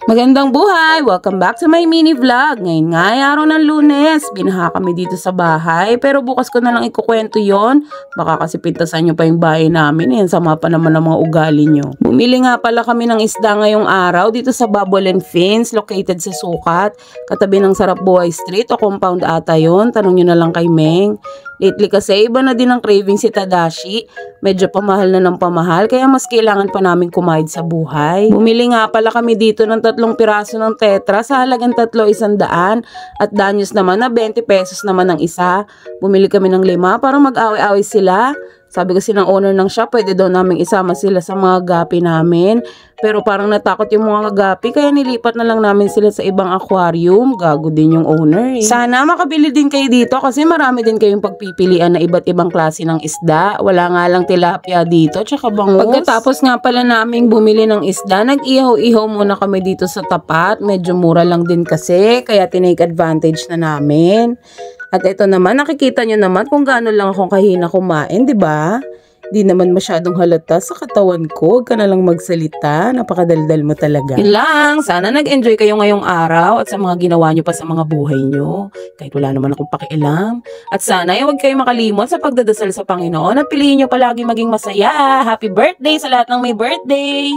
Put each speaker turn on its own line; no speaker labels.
Magandang buhay! Welcome back to my mini vlog. Ngayon nga ay araw ng Lunes. Binaha kami dito sa bahay. Pero bukas ko na lang ikukwento yon. Baka kasi pintasan nyo pa yung bahay namin. Yan, sama pa naman ang mga ugali nyo. Bumili nga pala kami ng isda ngayong araw dito sa Bubble and Fins, located sa Sukat. Katabi ng Sarap Buhay Street o compound ata yon. Tanong nyo na lang kay Meng. Lately kasi iba na din ang craving si Tadashi. Medyo pamahal na ng pamahal kaya mas kailangan pa namin kumayad sa buhay. Bumili nga pala kami dito ng 3 piraso ng tetra sa halagang 3,100 at danyos naman na 20 pesos naman ang isa. Bumili kami ng 5 para mag-away-away sila. Sabi kasi ng owner ng shop, pwede daw namin isama sila sa mga gapi namin. Pero parang natakot yung mga gapi, kaya nilipat na lang namin sila sa ibang aquarium. Gago din yung owner eh. Sana makabili din kayo dito kasi marami din kayong pagpipilian na iba't ibang klase ng isda. Wala nga lang tilapia dito, tsaka bangus. Pagkatapos nga pala naming bumili ng isda, nag-ihaw-ihaw muna kami dito sa tapat. Medyo mura lang din kasi, kaya tinake advantage na namin. At ito naman, nakikita nyo naman kung gaano lang akong kahina kumain, di ba? Di naman masyadong halata sa katawan ko. Huwag ka na lang magsalita. Napakadaldal mo talaga. Yun lang. Sana nag-enjoy kayo ngayong araw at sa mga ginawa nyo pa sa mga buhay nyo. Kahit wala naman akong pakialam. At sana huwag kayo makalimot sa pagdadasal sa Panginoon at piliin nyo palagi maging masaya. Happy birthday sa lahat ng may birthday!